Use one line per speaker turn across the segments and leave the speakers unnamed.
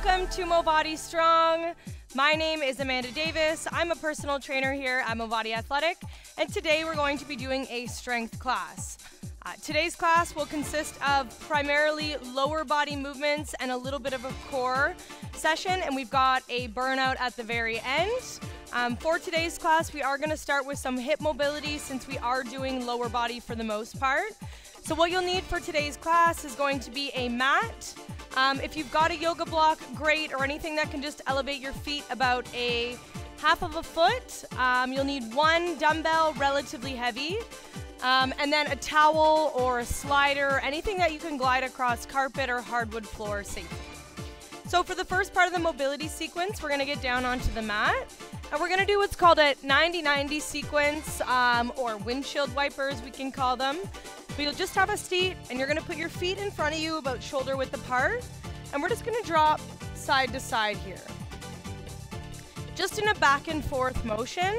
Welcome to Movati Strong. My name is Amanda Davis. I'm a personal trainer here at Movati Athletic, and today we're going to be doing a strength class. Today's class will consist of primarily lower body movements and a little bit of a core session, and we've got a burnout at the very end. For today's class, we are going to start with some hip mobility since we are doing lower body for the most part. So what you'll need for today's class is going to be a mat. If you've got a yoga block, great, or anything that can just elevate your feet about a half of a foot. You'll need one dumbbell, relatively heavy, and then a towel or a slider, anything that you can glide across carpet or hardwood floor safely. So for the first part of the mobility sequence, we're going to get down onto the mat, and we're going to do what's called a 90-90 sequence, or windshield wipers, we can call them. But you'll just have a seat, and you're going to put your feet in front of you about shoulder width apart, and we're just going to drop side to side here. Just in a back and forth motion,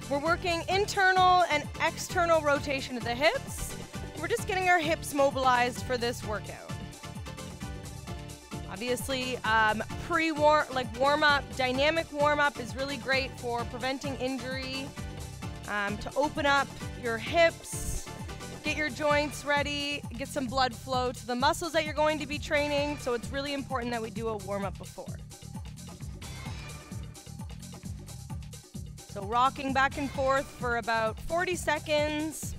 we're working internal and external rotation of the hips. We're just getting our hips mobilized for this workout. Obviously, warm-up, dynamic warm-up is really great for preventing injury, to open up your hips, get your joints ready, get some blood flow to the muscles that you're going to be training, so it's really important that we do a warm-up before. So rocking back and forth for about 40 seconds.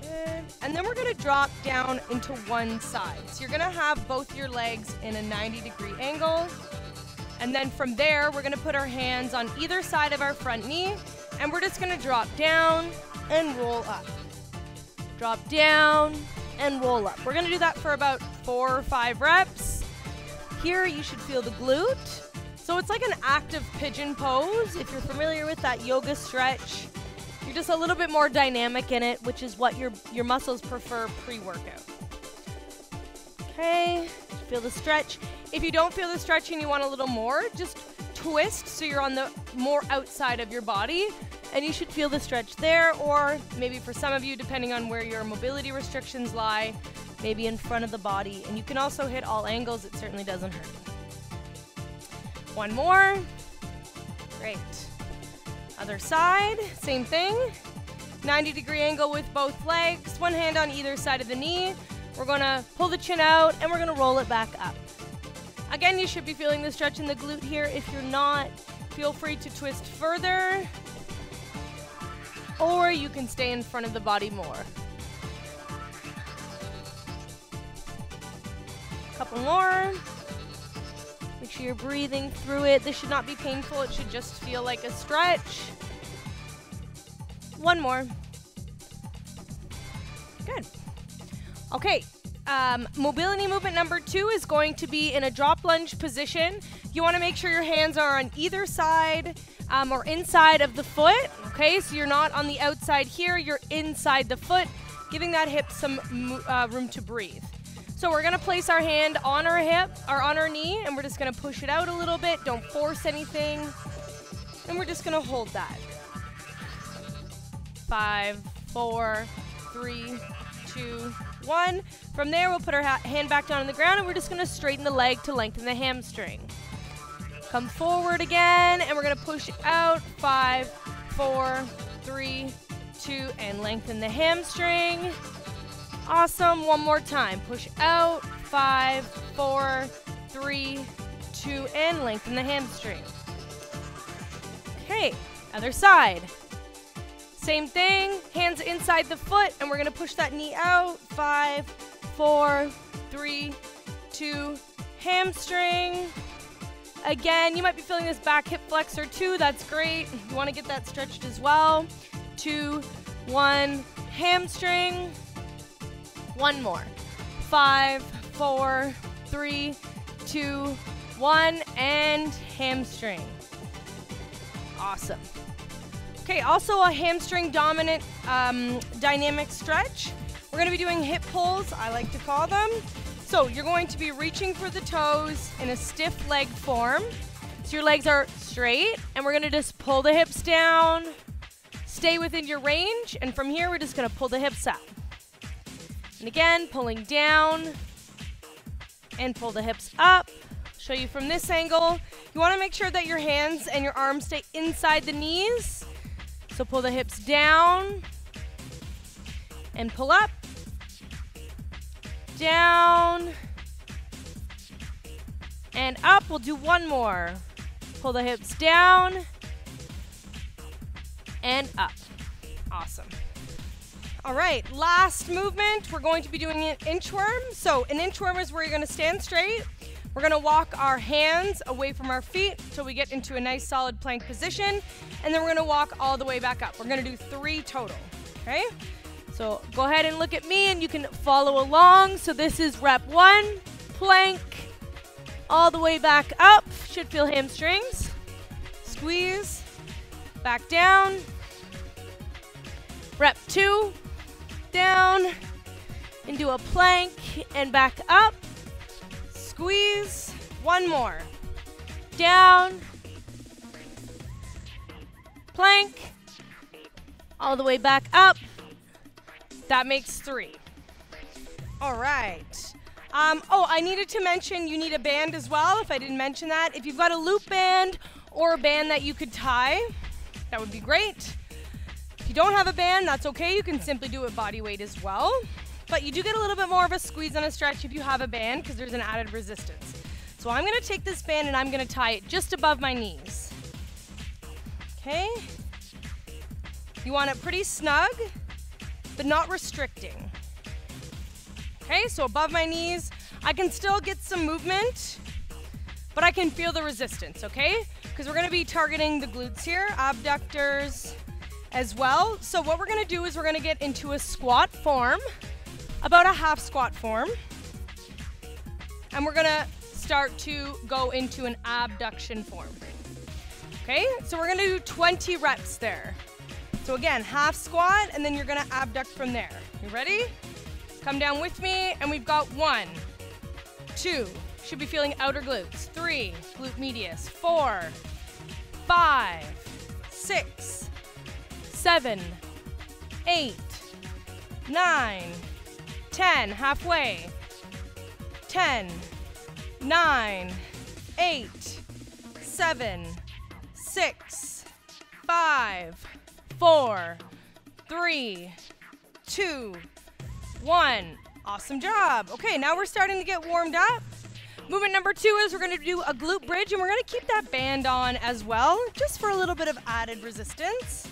Good. And then we're going to drop down into one side. So you're going to have both your legs in a 90-degree angle. And then from there, we're going to put our hands on either side of our front knee, and we're just going to drop down and roll up. Drop down and roll up. We're going to do that for about 4 or 5 reps. Here, you should feel the glute. So it's like an active pigeon pose. If you're familiar with that yoga stretch, you're just a little bit more dynamic in it, which is what your muscles prefer pre-workout. Okay, feel the stretch. If you don't feel the stretch and you want a little more, just twist so you're on the more outside of your body, and you should feel the stretch there, or maybe for some of you, depending on where your mobility restrictions lie, maybe in front of the body. And you can also hit all angles. It certainly doesn't hurt. One more. Great. Other side, same thing. 90-degree angle with both legs, one hand on either side of the knee. We're going to pull the chin out, and we're going to roll it back up. Again, you should be feeling the stretch in the glute here. If you're not, feel free to twist further, or you can stay in front of the body more. Couple more. Make sure you're breathing through it. This should not be painful. It should just feel like a stretch. One more. Good. Okay. Mobility movement number 2 is going to be in a drop lunge position. You want to make sure your hands are on either side or inside of the foot. Okay, so you're not on the outside here. You're inside the foot, giving that hip some room to breathe. So we're going to place our hand on our hip or on our knee, and we're just going to push it out a little bit. Don't force anything. And we're just going to hold that. 5, 4, 3, 2, 1. From there, we'll put our hand back down on the ground, and we're just going to straighten the leg to lengthen the hamstring. Come forward again, and we're going to push out. 5, 4, 3, 2, and lengthen the hamstring. Awesome. One more time. Push out. 5, 4, 3, 2, and lengthen the hamstring. Okay, other side. Same thing, hands inside the foot, and we're going to push that knee out. 5, 4, 3, 2, hamstring. Again, you might be feeling this back hip flexor too. That's great. You want to get that stretched as well. 2, 1, hamstring. One more. 5, 4, 3, 2, 1, and hamstring. Awesome. Okay, also a hamstring dominant dynamic stretch. We're going to be doing hip pulls, I like to call them. So you're going to be reaching for the toes in a stiff leg form. So your legs are straight, and we're going to just pull the hips down, stay within your range, and from here we're just going to pull the hips out. And again, pulling down, and pull the hips up. Show you from this angle. You want to make sure that your hands and your arms stay inside the knees. So pull the hips down and pull up, down, and up. We'll do one more. Pull the hips down and up. Awesome. All right, last movement, we're going to be doing an inchworm. So an inchworm is where you're gonna stand straight. We're gonna walk our hands away from our feet till we get into a nice solid plank position, and then we're gonna walk all the way back up. We're gonna do 3 total, okay? So go ahead and look at me and you can follow along. So this is rep 1, plank, all the way back up. Should feel hamstrings. Squeeze, back down. Rep 2, down, and do a plank and back up. Squeeze, one more. Down, plank, all the way back up. That makes 3. All right. Oh, I needed to mention you need a band as well, if I didn't mention that. If you've got a loop band or a band that you could tie, that would be great. If you don't have a band, that's okay. You can simply do it body weight as well. But you do get a little bit more of a squeeze and a stretch if you have a band because there's an added resistance. So I'm gonna take this band and I'm gonna tie it just above my knees. Okay? You want it pretty snug, but not restricting. Okay, so above my knees, I can still get some movement, but I can feel the resistance, okay? Because we're gonna be targeting the glutes here, abductors as well. So what we're gonna do is we're gonna get into a squat form, about a half squat form, and we're gonna start to go into an abduction form. Okay, so we're gonna do 20 reps there. So again, half squat, and then you're gonna abduct from there. You ready? Come down with me, and we've got 1, 2, should be feeling outer glutes, 3, glute medius, 4, 5, 6, 7, 8, 9, 10, halfway, 10, 9, 8, 7, 6, 5, 4, 3, 2, 1. Awesome job. Okay, now we're starting to get warmed up. Movement number 2 is we're gonna do a glute bridge, and we're gonna keep that band on as well, just for a little bit of added resistance.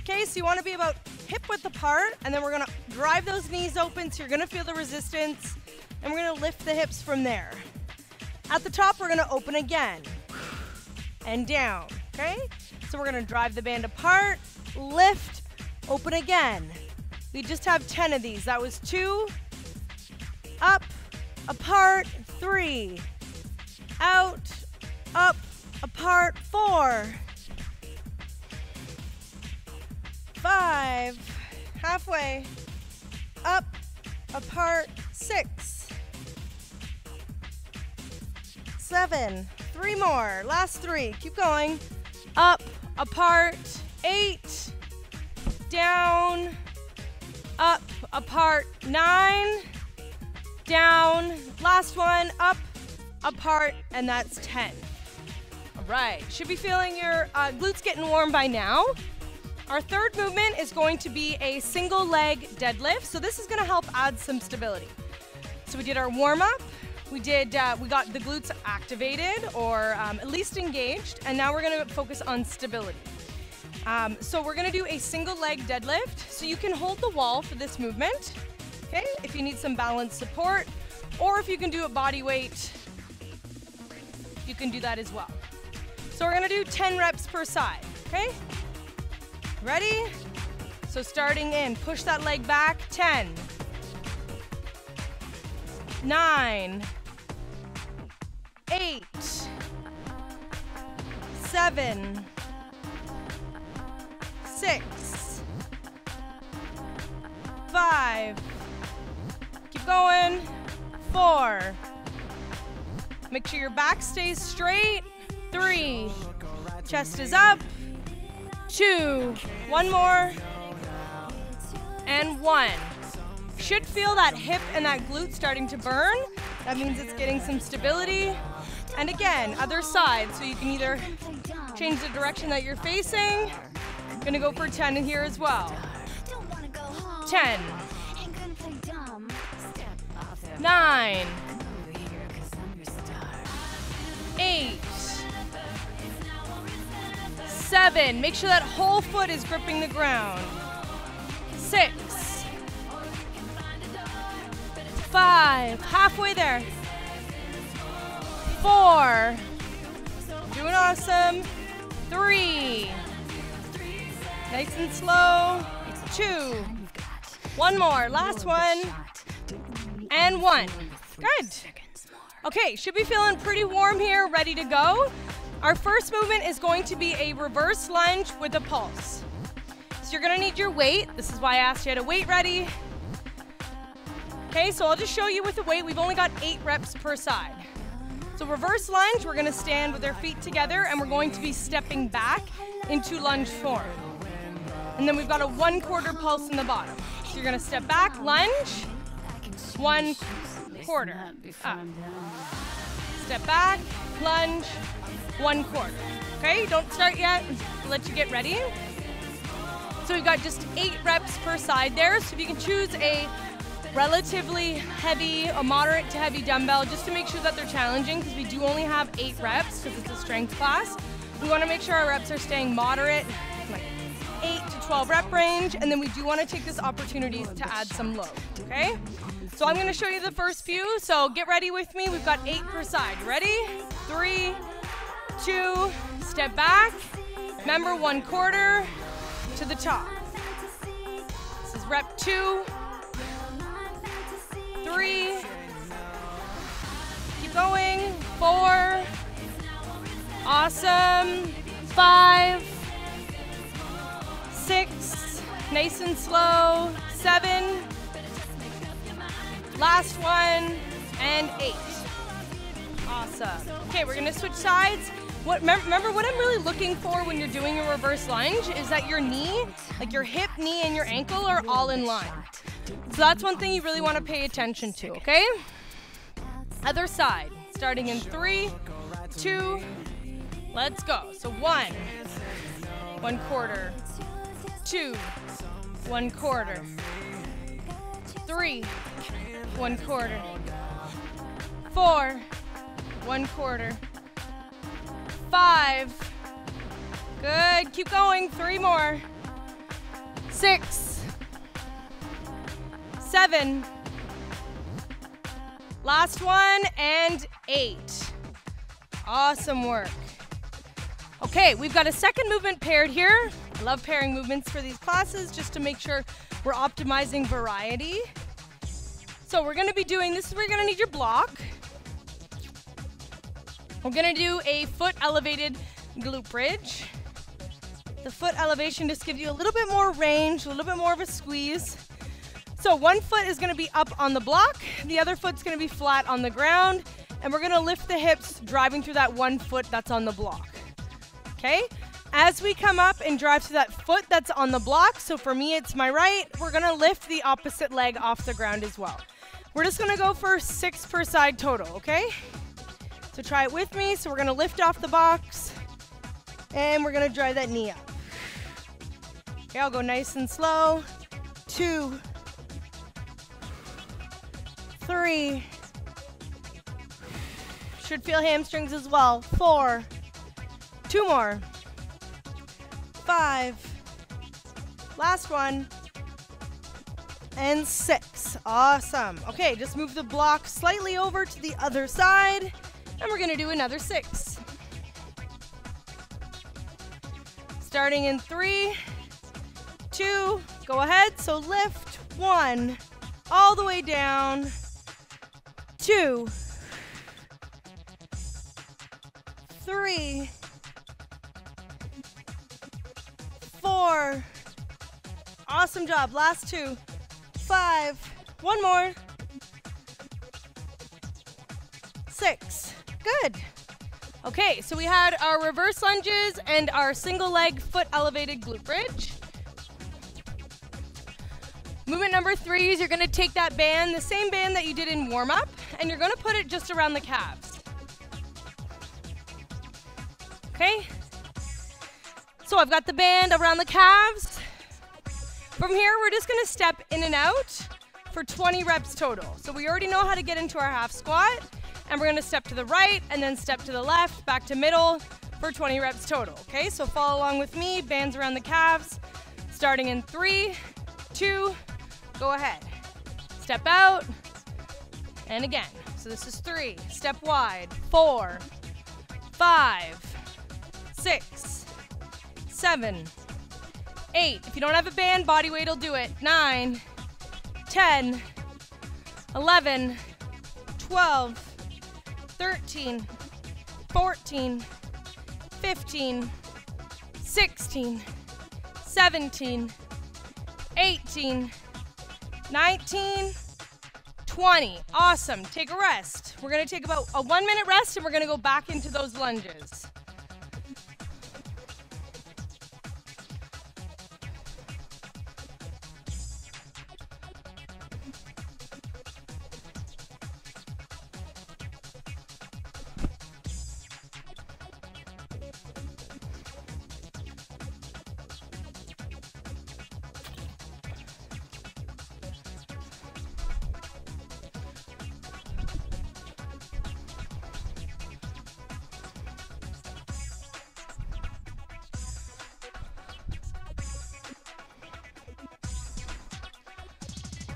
Okay, so you wanna be about hip width apart, and then we're gonna drive those knees open, so you're gonna feel the resistance, and we're gonna lift the hips from there. At the top, we're gonna open again, and down, okay? So we're gonna drive the band apart, lift, open again. We just have 10 of these. That was 2, up, apart, 3, out, up, apart, 4, 5, halfway, up, apart, 6, 7, 3 more, last 3, keep going, up, apart, 8, down, up, apart, 9, down, last one, up, apart, and that's 10. All right, should be feeling your glutes getting warm by now. Our third movement is going to be a single leg deadlift. So this is gonna help add some stability. So we did our warm up, we got the glutes activated or at least engaged, and now we're gonna focus on stability. So we're gonna do a single leg deadlift. So you can hold the wall for this movement, okay? If you need some balance support, or if you can do it body weight, you can do that as well. So we're gonna do 10 reps per side, okay? Ready? So starting in, push that leg back, 10, 9, 8, 7, 6, 5, keep going, 4, make sure your back stays straight, 3, chest is up, 2, one more, and 1. should feel that hip and that glute starting to burn. That means it's getting some stability. And again, other side, so you can either change the direction that you're facing. I'm gonna go for 10 in here as well. 10, 9, 8, 7, make sure that whole foot is gripping the ground. 6, 5, halfway there. 4, doing awesome. 3, nice and slow. 2, one more, last one, and 1. Good. Okay, should be feeling pretty warm here, ready to go. Our first movement is going to be a reverse lunge with a pulse. So you're gonna need your weight. This is why I asked you to weight ready. Okay, so I'll just show you with the weight. We've only got 8 reps per side. So reverse lunge, we're gonna stand with our feet together and we're going to be stepping back into lunge form. And then we've got a 1/4 pulse in the bottom. So you're gonna step back, lunge, 1/4, up. Step back, lunge, 1/4. Okay, don't start yet, I'll let you get ready. So we've got just 8 reps per side there. So if you can choose a relatively heavy, a moderate to heavy dumbbell, just to make sure that they're challenging, because we do only have 8 reps because it's a strength class. We want to make sure our reps are staying moderate, like 8 to 12 rep range, and then we do want to take this opportunity to add some load, okay? So I'm going to show you the first few, so get ready with me. We've got 8 per side. Ready? 3, 2, step back. Remember, 1/4 to the top. This is rep 2, 3, keep going, 4, awesome, 5, 6, nice and slow, 7, last one, and 8. Awesome. Okay, we're gonna switch sides. Remember, what I'm really looking for when you're doing a reverse lunge is that your knee, like your hip, knee, and your ankle are all in line. So that's one thing you really want to pay attention to, okay? Other side, starting in 3, 2, let's go. So 1, 1/4, 2, 1/4, 3, 1/4, 4, 1/4, 5, good, keep going, 3 more, 6, 7, last one, and 8. Awesome work. Okay, we've got a second movement paired here. I love pairing movements for these classes just to make sure we're optimizing variety. So we're gonna be doing, this is where you're gonna need your block. We're gonna do a foot elevated glute bridge. The foot elevation just gives you a little bit more range, a little bit more of a squeeze. So one foot is gonna be up on the block, the other foot's gonna be flat on the ground, and we're gonna lift the hips, driving through that one foot that's on the block, okay? As we come up and drive to that foot that's on the block, so for me it's my right, we're gonna lift the opposite leg off the ground as well. We're just gonna go for 6 per side total, okay? So try it with me. So we're gonna lift off the box and we're gonna drive that knee up. Okay, I'll go nice and slow. 2, 3, should feel hamstrings as well. 4, 2 more, 5, last one, and 6. Awesome. Okay, just move the block slightly over to the other side, and we're gonna do another 6. Starting in 3, 2, go ahead, so lift, 1, all the way down, 2, 3, 4, awesome job, last 2, 5, one more, 6, good. Okay, so we had our reverse lunges and our single leg foot elevated glute bridge. Movement number 3 is you're gonna take that band, the same band that you did in warm-up, and you're gonna put it just around the calves. Okay? So I've got the band around the calves. From here, we're just gonna step in and out for 20 reps total. So we already know how to get into our half squat, and we're gonna step to the right and then step to the left, back to middle for 20 reps total, okay? So follow along with me, bands around the calves, starting in 3, 2, go ahead. Step out, and again. So this is 3, step wide, 4, 5, 6, 7, 8. If you don't have a band, body weight will do it. 9, 10, 11, 12, 13, 14, 15, 16, 17, 18, 19, 20. Awesome. Take a rest. We're going to take about a 1-minute rest and we're going to go back into those lunges.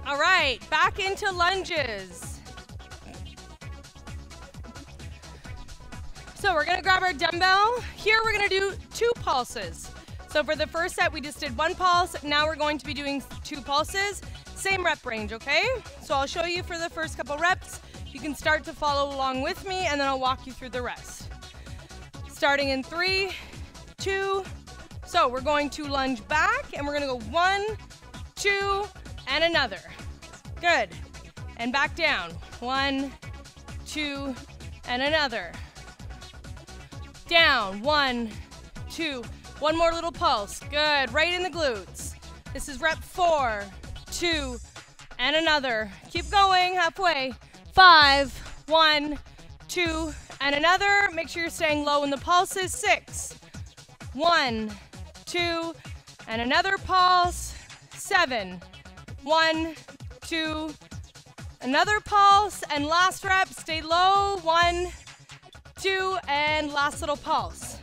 All right, back into lunges. So we're gonna grab our dumbbell. Here we're gonna do 2 pulses. So for the first set, we just did 1 pulse. Now we're going to be doing 2 pulses. Same rep range, okay? So I'll show you for the first couple reps. You can start to follow along with me and then I'll walk you through the rest. Starting in 3, 2, so we're going to lunge back and we're gonna go 1, 2, and another. Good. And back down. 1, 2, and another. Down. 1, 2. One more little pulse. Good. Right in the glutes. This is rep 4, 2, and another. Keep going. Halfway. 5, 1, 2, and another. Make sure you're staying low in the pulses. 6, 1, 2, and another pulse. 7, 1, 2, another pulse, and last rep, stay low, 1, 2, and last little pulse.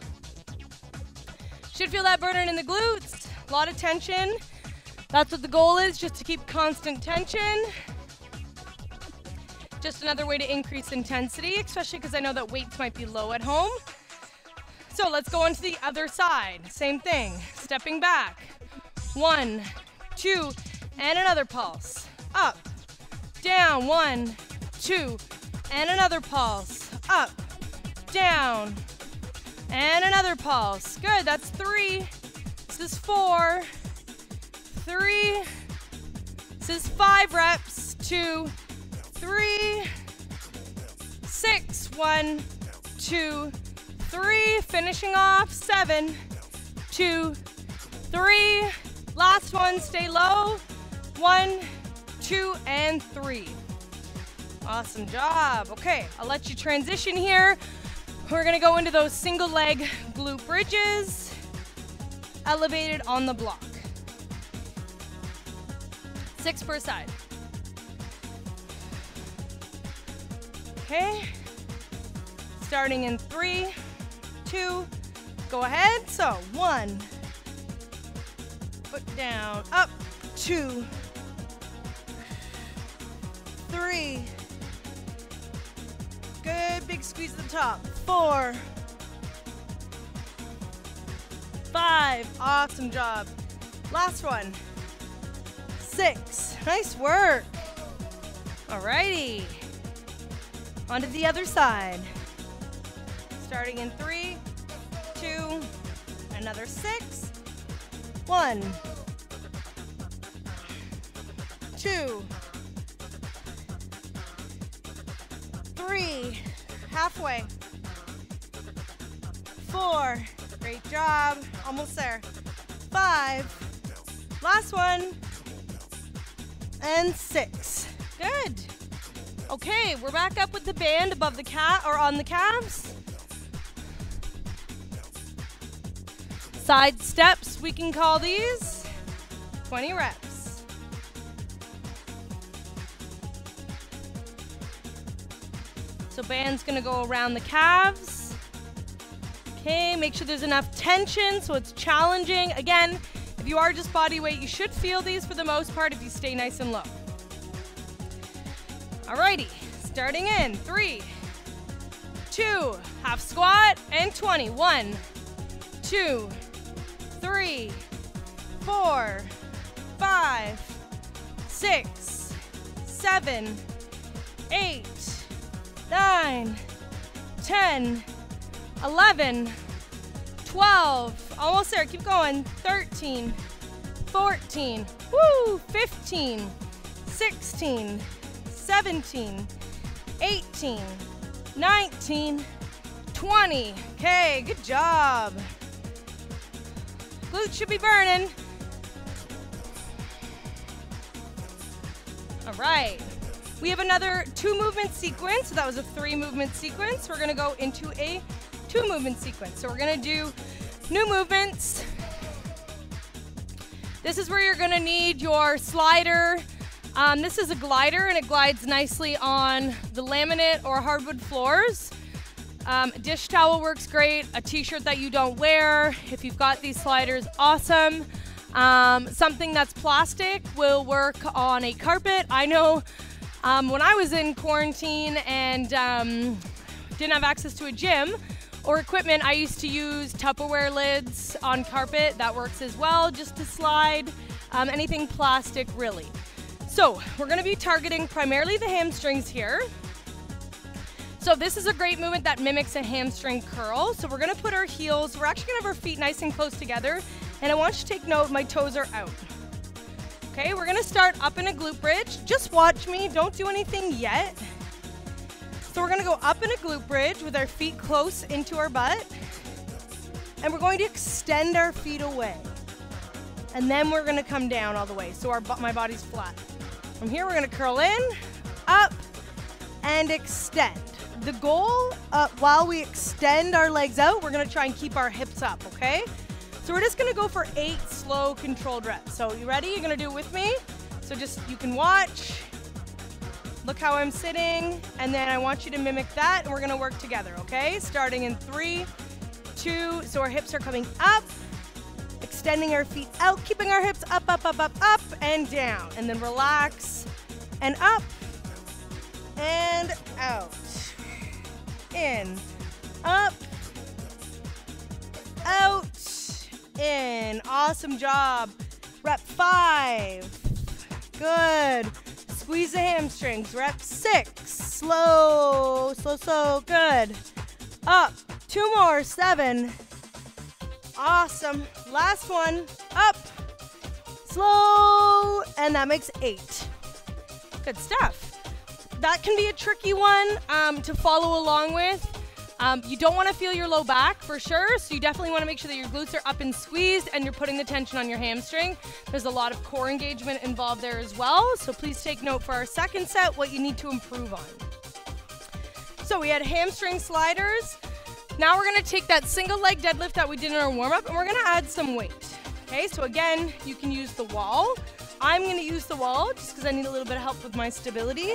Should feel that burning in the glutes, a lot of tension. That's what the goal is, just to keep constant tension. Just another way to increase intensity, especially because I know that weights might be low at home. So let's go on to the other side, same thing, stepping back, 1, 2, and another pulse. Up, down, 1, 2, and another pulse. Up, down, and another pulse. Good, that's 3. This is 4, 3. This is 5 reps. 2, 3, 6, 1, 2, 3. Finishing off, 7, 2, 3. Last one, stay low. 1, 2, and 3. Awesome job. Okay, I'll let you transition here. We're gonna go into those single leg glute bridges, elevated on the block. 6 per side. Okay, starting in 3, 2, go ahead. So 1, foot down, up, 2, 3, good, big squeeze at the top, 4, 5, awesome job. Last one, 6, nice work. Alrighty, on to the other side. Starting in 3, 2, another 6, 1, 2, 3, halfway, 4, great job, almost there, 5, last one, and 6. Good. Okay, we're back up with the band above the calf or on the calves. Side steps, we can call these. 20 reps. So band's gonna go around the calves. Okay, make sure there's enough tension so it's challenging. Again, if you are just body weight, you should feel these for the most part if you stay nice and low. Alrighty, starting in 3, 2, half squat, and 20. 1, 2, 3, 4, 5, 6, 7, 8, 9, 10, 11, 12, almost there, keep going, 13, 14, woo, 15, 16, 17, 18, 19, 20. Okay, good job. Glutes should be burning. All right. We have another 2 movement sequence. So that was a 3 movement sequence. We're gonna go into a 2 movement sequence. So we're gonna do new movements. This is where you're gonna need your slider. This is a glider and it glides nicely on the laminate or hardwood floors. Dish towel works great, a t-shirt that you don't wear. If you've got these sliders, awesome. Something that's plastic will work on a carpet. I know when I was in quarantine and didn't have access to a gym or equipment, I used to use Tupperware lids on carpet. That works as well, just to slide. Anything plastic, really. So we're gonna be targeting primarily the hamstrings here. So this is a great movement that mimics a hamstring curl. So we're gonna put our heels, we're actually gonna have our feet nice and close together. And I want you to take note, my toes are out. Okay, we're gonna start up in a glute bridge. Just watch me, don't do anything yet. So we're gonna go up in a glute bridge with our feet close into our butt. And we're going to extend our feet away. And then we're gonna come down all the way, so my body's flat. From here, we're gonna curl in, up, and extend. The goal, while we extend our legs out, we're gonna try and keep our hips up, okay? So we're just gonna go for 8 slow, controlled reps. So you ready? You're gonna do it with me. So just, you can watch, look how I'm sitting, and then I want you to mimic that, and we're gonna work together, okay? Starting in 3, 2, so our hips are coming up, extending our feet out, keeping our hips up, up, up, up, up, and down. And then relax, and up, and out. In, up, out, in. Awesome job. Rep 5. Good. Squeeze the hamstrings. Rep 6. Slow, slow, slow. Good. Up. 2 more. 7. Awesome. Last one. Up. Slow. And that makes 8. Good stuff. That can be a tricky one to follow along with. You don't want to feel your low back for sure, so you definitely want to make sure that your glutes are up and squeezed and you're putting the tension on your hamstring. There's a lot of core engagement involved there as well, so please take note for our second set what you need to improve on. So we had hamstring sliders. Now we're going to take that single leg deadlift that we did in our warm-up and we're going to add some weight. Okay, so again, you can use the wall. I'm going to use the wall just because I need a little bit of help with my stability.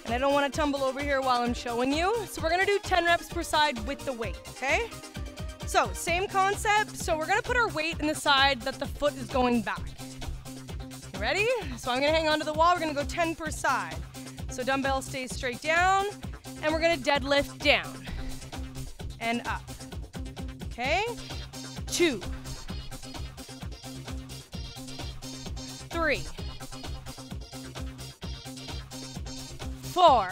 And I don't want to tumble over here while I'm showing you. So we're going to do 10 reps per side with the weight, okay? So same concept. So we're going to put our weight in the side that the foot is going back. You ready? So I'm going to hang onto the wall. We're going to go 10 per side. So dumbbell stays straight down. And we're going to deadlift down and up. Okay? 2. 3. 4.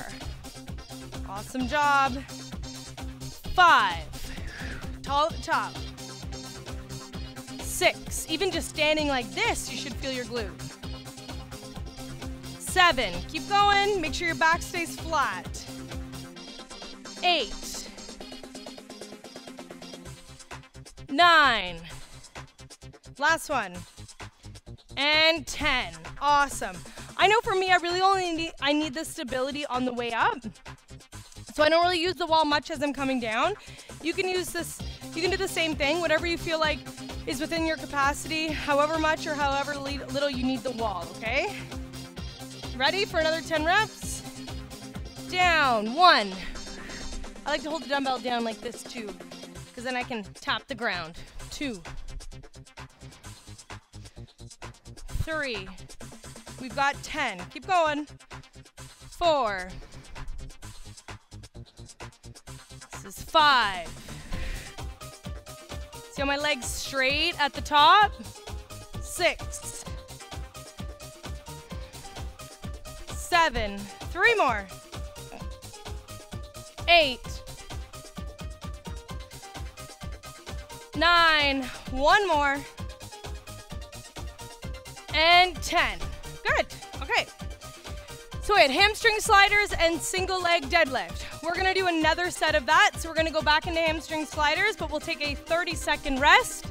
Awesome job. 5. Tall at the top. 6. Even just standing like this, you should feel your glute. 7. Keep going. Make sure your back stays flat. 8. 9. Last one. And 10. Awesome. I know for me, I really only need the stability on the way up. So I don't really use the wall much as I'm coming down. You can use this, you can do the same thing, whatever you feel like is within your capacity, however much or however little you need the wall, okay? Ready for another 10 reps? Down, 1. I like to hold the dumbbell down like this too, because then I can tap the ground. 2. 3. We've got 10. Keep going. 4. This is 5. See how my legs straight at the top? 6. 7. 3 more. 8. 9. 1 more. And 10. Good. Okay. So we had hamstring sliders and single leg deadlift. We're gonna do another set of that. So we're gonna go back into hamstring sliders, but we'll take a 30-second rest,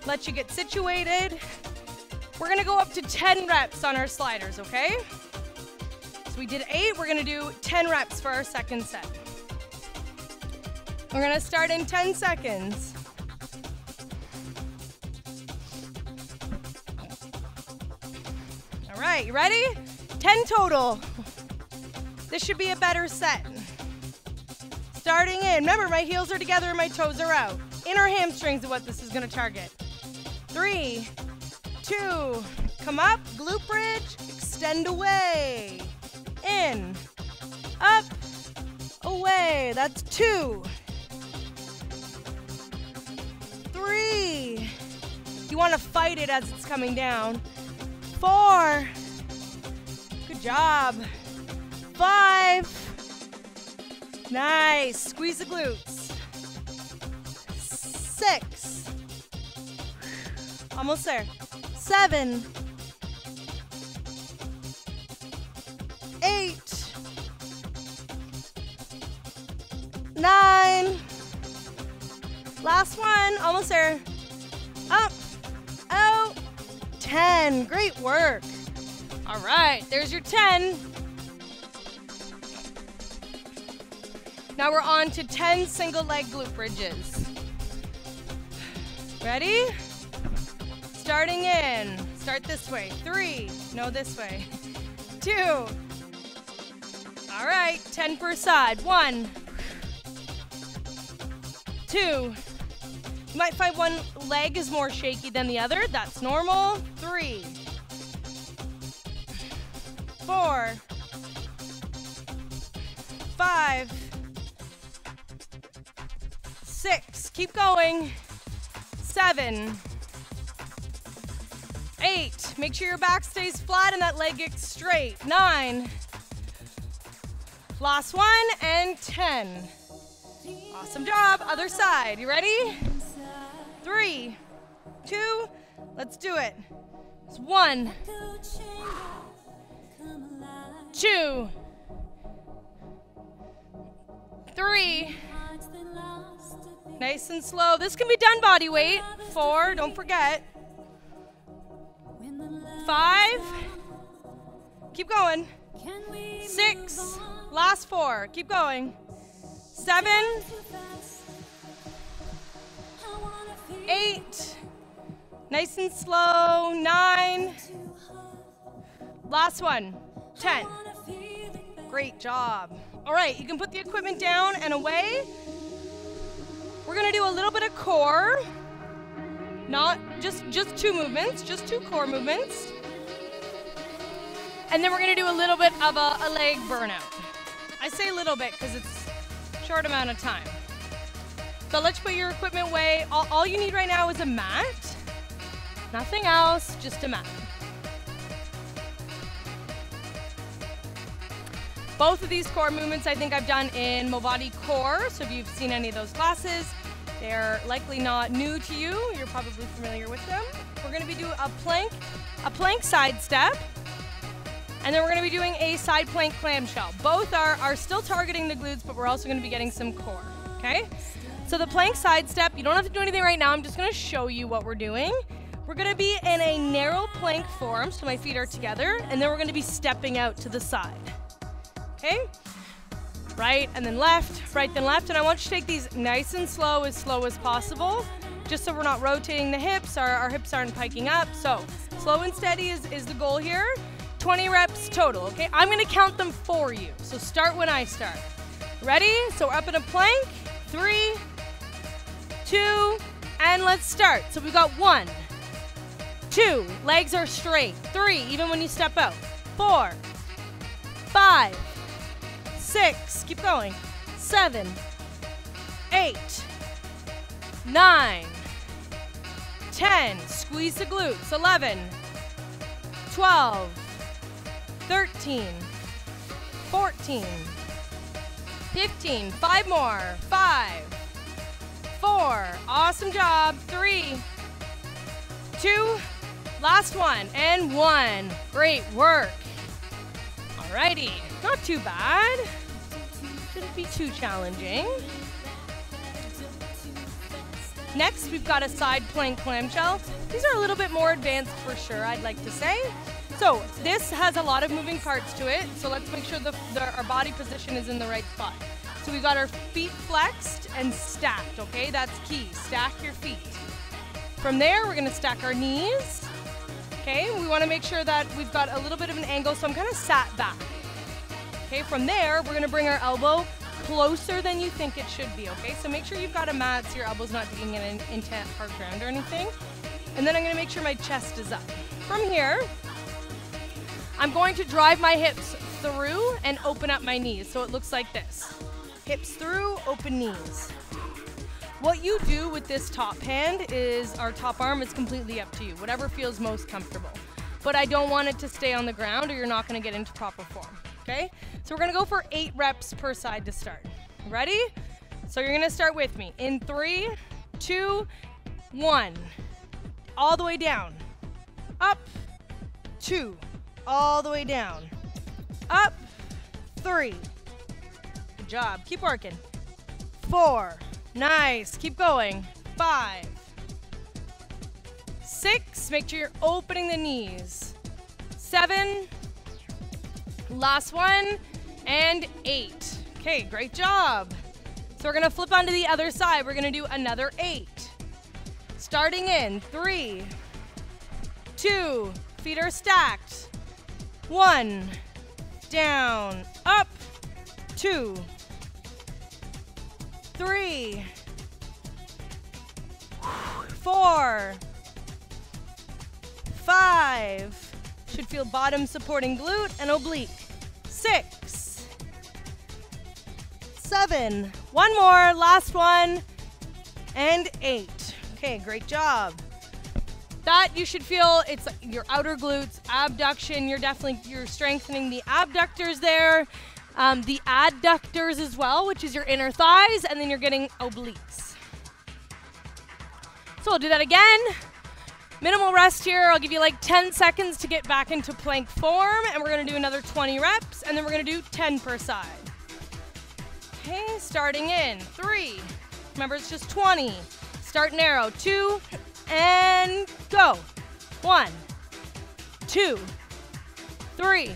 let you get situated. We're gonna go up to 10 reps on our sliders, okay? So we did 8, we're gonna do 10 reps for our second set. We're gonna start in 10 seconds. All right, you ready? 10 total. This should be a better set. Starting in, remember my heels are together and my toes are out. Inner hamstrings is what this is gonna target. 3, 2, come up, glute bridge, extend away. In, up, away, that's 2. 3, you wanna fight it as it's coming down. 4, good job. 5, nice, squeeze the glutes. 6, almost there. 7, 8, 9, last one, almost there. Up, out, 10, great work. All right, there's your 10. Now we're on to 10 single leg glute bridges. Ready? Starting in, start this way. 3, no, this way. 2, all right, 10 per side. 1, 2, you might find one leg is more shaky than the other, that's normal. 3, 4, 5, 6, keep going. 7, 8, make sure your back stays flat and that leg gets straight. 9, last one, and 10. Awesome job, other side, you ready? 3, 2, let's do it. It's 1, 2, 3, nice and slow. This can be done body weight. 4, don't forget. 5, keep going. 6, last 4, keep going. 7, 8, nice and slow. 9, last one. 10. Great job. All right, you can put the equipment down and away. We're gonna do a little bit of core. Not just 2 movements, just 2 core movements. And then we're gonna do a little bit of a leg burnout. I say a little bit because it's a short amount of time. So let's put your equipment away. All you need right now is a mat. Nothing else, just a mat. Both of these core movements I think I've done in Movati Core, so if you've seen any of those classes, they're likely not new to you. You're probably familiar with them. We're gonna be doing a plank side step, and then we're gonna be doing a side plank clamshell. Both are still targeting the glutes, but we're also gonna be getting some core, okay? So the plank side step, you don't have to do anything right now, I'm just gonna show you what we're doing. We're gonna be in a narrow plank form, so my feet are together, and then we're gonna be stepping out to the side. Okay? Right and then left, right then left, and I want you to take these nice and slow as possible, just so we're not rotating the hips, our hips aren't piking up. So slow and steady is the goal here. 20 reps total, okay? I'm gonna count them for you, so start when I start. Ready? So we're up in a plank, 3, 2, and let's start. So we've got 1, 2, legs are straight, 3, even when you step out, 4, 5, 6, keep going, 7, 8, 9, 10, squeeze the glutes, 11, 12, 13, 14, 15, 5 more, 5, 4, awesome job, 3, 2, last one, and 1. Great work. Alrighty, not too bad. Shouldn't be too challenging. Next, we've got a side plank clamshell. These are a little bit more advanced for sure, I'd like to say. So this has a lot of moving parts to it, so let's make sure our body position is in the right spot. So we've got our feet flexed and stacked, okay? That's key, stack your feet. From there, we're gonna stack our knees. Okay, we wanna make sure that we've got a little bit of an angle, so I'm kind of sat back. Okay, from there, we're gonna bring our elbow closer than you think it should be, okay? So make sure you've got a mat so your elbow's not digging into hard ground or anything. And then I'm gonna make sure my chest is up. From here, I'm going to drive my hips through and open up my knees, so it looks like this. Hips through, open knees. What you do with this top hand is, our top arm is completely up to you, whatever feels most comfortable. But I don't want it to stay on the ground or you're not gonna get into proper form, okay? So we're gonna go for 8 reps per side to start. Ready? So you're gonna start with me. In 3, 2, 1. All the way down. Up, 2. All the way down. Up, 3. Good job, keep working. 4. Nice, keep going. 5, 6, make sure you're opening the knees. 7, last one, and 8. Okay, great job. So we're gonna flip onto the other side. We're gonna do another 8. Starting in 3, 2, feet are stacked. 1, down, up, 2, 3, 4, 5, should feel bottom supporting glute and oblique. 6, 7, one more, last one, and 8. Okay, great job. That you should feel, it's your outer glutes, abduction, you're strengthening the abductors there. The adductors as well, which is your inner thighs, and then you're getting obliques. So we'll do that again. Minimal rest here. I'll give you like 10 seconds to get back into plank form, and we're gonna do another 20 reps, and then we're gonna do 10 per side. Okay, starting in 3. Remember, it's just 20. Start narrow. 2, and go. 1, 2, 3,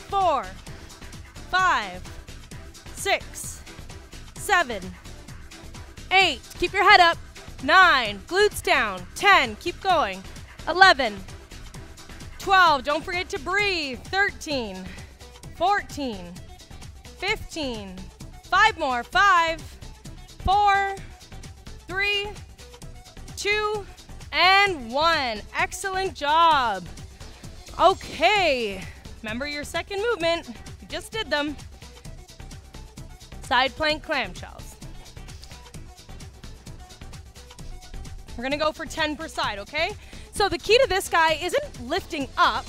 4, 5, 6, 7, 8, keep your head up. 9, glutes down. 10, keep going. 11, 12, don't forget to breathe. 13, 14, 15, 5 more. 5, 4, 3, 2, and 1. Excellent job. Okay, remember your second movement. You just did them. Side plank clamshells. We're gonna go for 10 per side, okay? So the key to this guy isn't lifting up.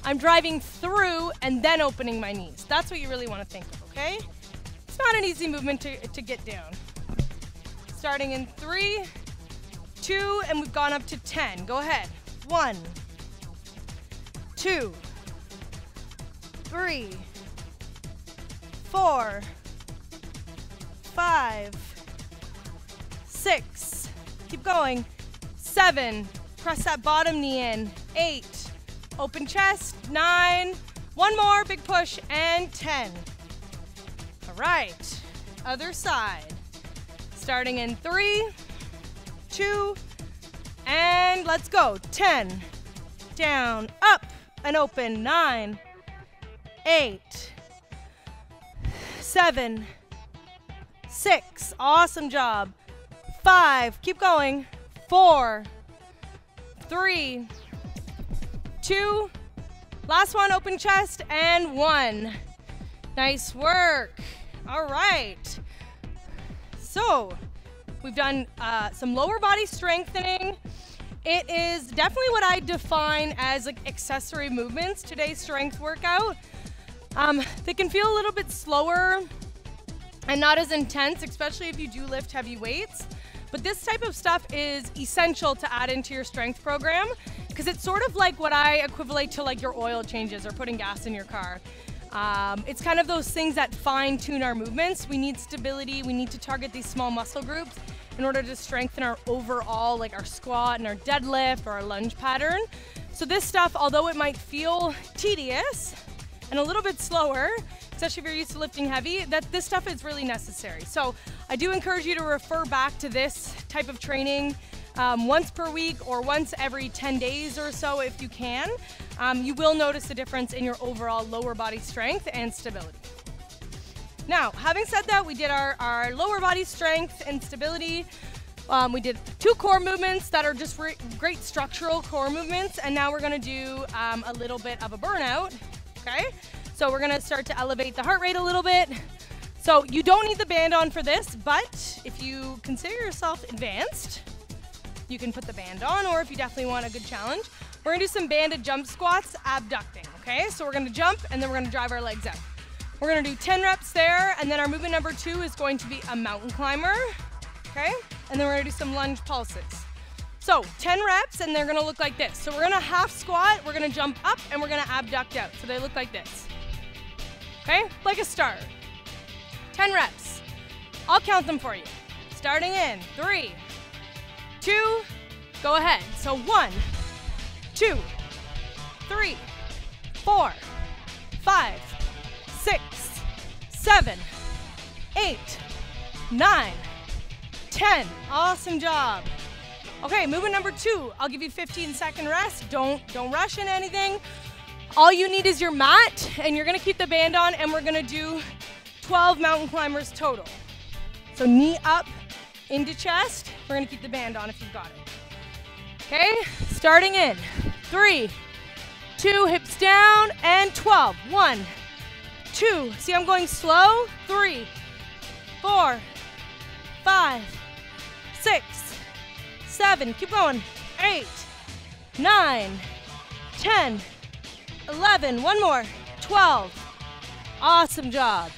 I'm driving through and then opening my knees. That's what you really wanna think of, okay? It's not an easy movement to get down. Starting in 3, 2, and we've gone up to 10. Go ahead. 1, 2, 3, 4, 5, 6, keep going, 7, press that bottom knee in. 8, open chest, 9, one more, big push, and 10. All right, other side. Starting in 3, 2, and let's go. 10, down, up, and open. 9, 8, 7, 6, awesome job. 5, keep going. 4, 3, 2, last one, open chest, and 1. Nice work. All right. So we've done some lower body strengthening. It is definitely what I define as like accessory movements, today's strength workout. They can feel a little bit slower and not as intense, especially if you do lift heavy weights. But this type of stuff is essential to add into your strength program because it's sort of like what I equivalent to like your oil changes or putting gas in your car. It's kind of those things that fine tune our movements. We need stability. We need to target these small muscle groups in order to strengthen our overall, like our squat and our deadlift or our lunge pattern. So this stuff, although it might feel tedious and a little bit slower, especially if you're used to lifting heavy, this stuff is really necessary. So I do encourage you to refer back to this type of training once per week or once every 10 days or so if you can. You will notice a difference in your overall lower body strength and stability. Now, having said that, we did our lower body strength and stability. We did 2 core movements that are just great structural core movements, and now we're gonna do a little bit of a burnout, okay? So we're gonna start to elevate the heart rate a little bit. So you don't need the band on for this, but if you consider yourself advanced, you can put the band on, or if you definitely want a good challenge, we're gonna do some banded jump squats, abducting, okay? So we're gonna jump, and then we're gonna drive our legs out. We're gonna do 10 reps there, and then our movement number 2 is going to be a mountain climber, okay? And then we're gonna do some lunge pulses. So 10 reps, and they're gonna look like this. So we're gonna half squat, we're gonna jump up, and we're gonna abduct out. So they look like this, okay? Like a starter. 10 reps. I'll count them for you. Starting in 3, 2, go ahead. So 1, 2, 3, 4, 5, 6, 7, 8, 9, 10. Awesome job. Okay, movement number 2. I'll give you 15-second rest. Don't rush into anything. All you need is your mat, and you're gonna keep the band on, and we're gonna do 12 mountain climbers total. So knee up into chest. We're gonna keep the band on if you've got it. Okay, starting in 3, 2, hips down, and 12. 1, 2, see I'm going slow. 3, 4, 5, 6, 7, keep going. 8, 9, 10, 11, one more, 12. Awesome job.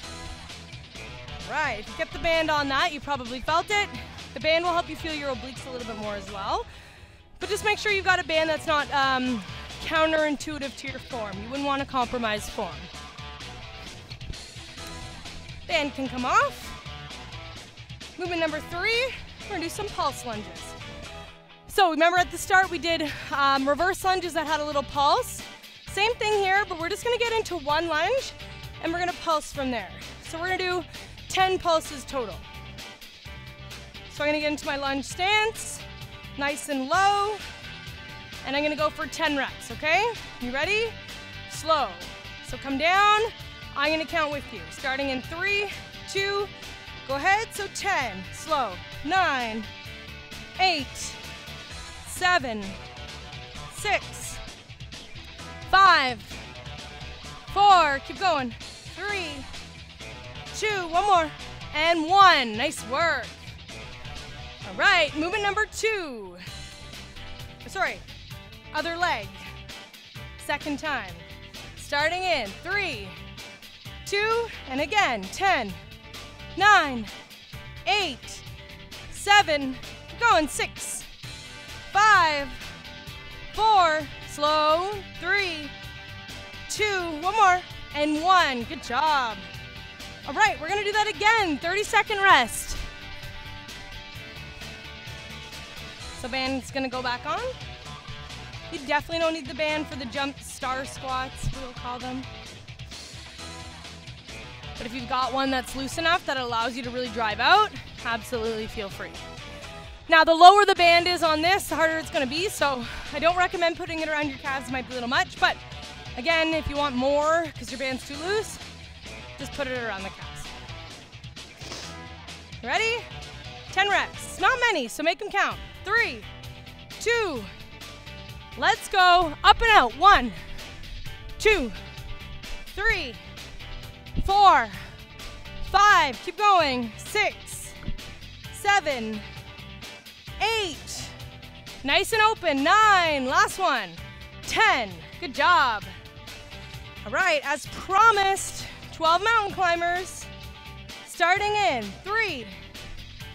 Right, if you kept the band on that, you probably felt it. The band will help you feel your obliques a little bit more as well. But just make sure you've got a band that's not counterintuitive to your form. You wouldn't want to compromise form. Band can come off. Movement number 3, we're gonna do some pulse lunges. So remember at the start we did reverse lunges that had a little pulse. Same thing here, but we're just gonna get into one lunge and we're gonna pulse from there. So we're gonna do 10 pulses total. So I'm gonna get into my lunge stance, nice and low, and I'm gonna go for 10 reps, okay? You ready? Slow. So come down, I'm gonna count with you. Starting in 3, 2, go ahead, so 10, slow, 9, 8, 7, 6, 5, 4, keep going, 3, 2, one more, and 1. Nice work. All right, movement number 2. Sorry, other leg. Second time. Starting in 3, 2, and again, 10, 9, 8, 7, going, 6, 5, 4, slow, 3, 2, one more, and 1. Good job. All right, we're gonna do that again, 30-second rest. So band's gonna go back on. You definitely don't need the band for the jump star squats, we'll call them. But if you've got one that's loose enough that allows you to really drive out, absolutely feel free. Now, the lower the band is on this, the harder it's going to be, so I don't recommend putting it around your calves. It might be a little much, but again, if you want more because your band's too loose, just put it around the calves. Ready? 10 reps. Not many, so make them count. 3, 2, let's go. Up and out. 1, 2, 3, 4, 5. Keep going. 6, 7, 8. Nice and open. 9. Last one. 10. Good job. All right, as promised, 12 mountain climbers. Starting in 3.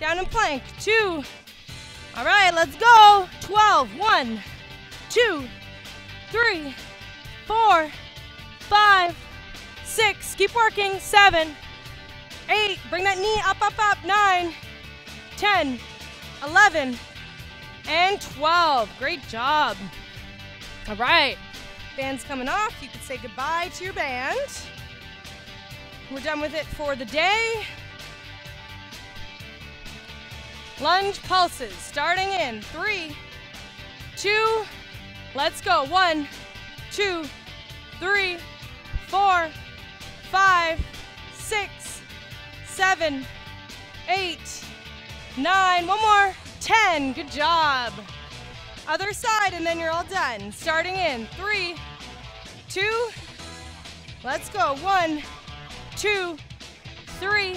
Down in plank. 2. All right, let's go. 12. 1, 2, 3, 4, 5, 6. Keep working. 7, 8. Bring that knee up, up, up. 9, 10, 11, and 12. Great job. All right, band's coming off. You can say goodbye to your band. We're done with it for the day. Lunge pulses, starting in 3, 2, let's go. 1, 2, 3, 4, 5, 6, 7, 8, 9, one more, 10, good job. Other side, and then you're all done. Starting in 3, 2, let's go. 1, 2, 3,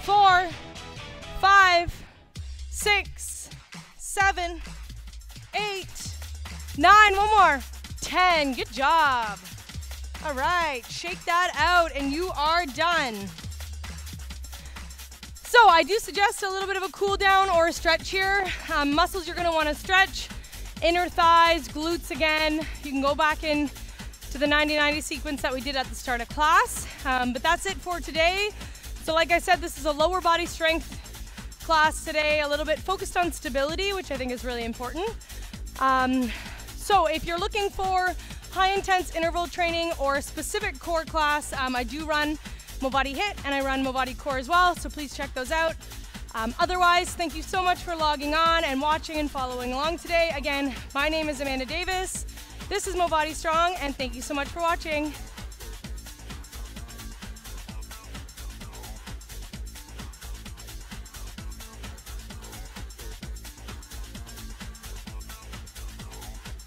4, 5, 6, 7, 8, 9, one more, 10, good job. All right, shake that out and you are done. So I do suggest a little bit of a cool down or a stretch here. Muscles you're gonna wanna stretch, inner thighs, glutes again. You can go back in to the 90-90 sequence that we did at the start of class. But that's it for today. So like I said, this is a lower body strength class today, a little bit focused on stability, which I think is really important. So if you're looking for high intense interval training or a specific core class, I do run Movati HIIT and I run Movati Core as well, so please check those out. Otherwise, thank you so much for logging on and watching and following along today. Again, my name is Amanda Davis. This is Movati Strong, and thank you so much for watching.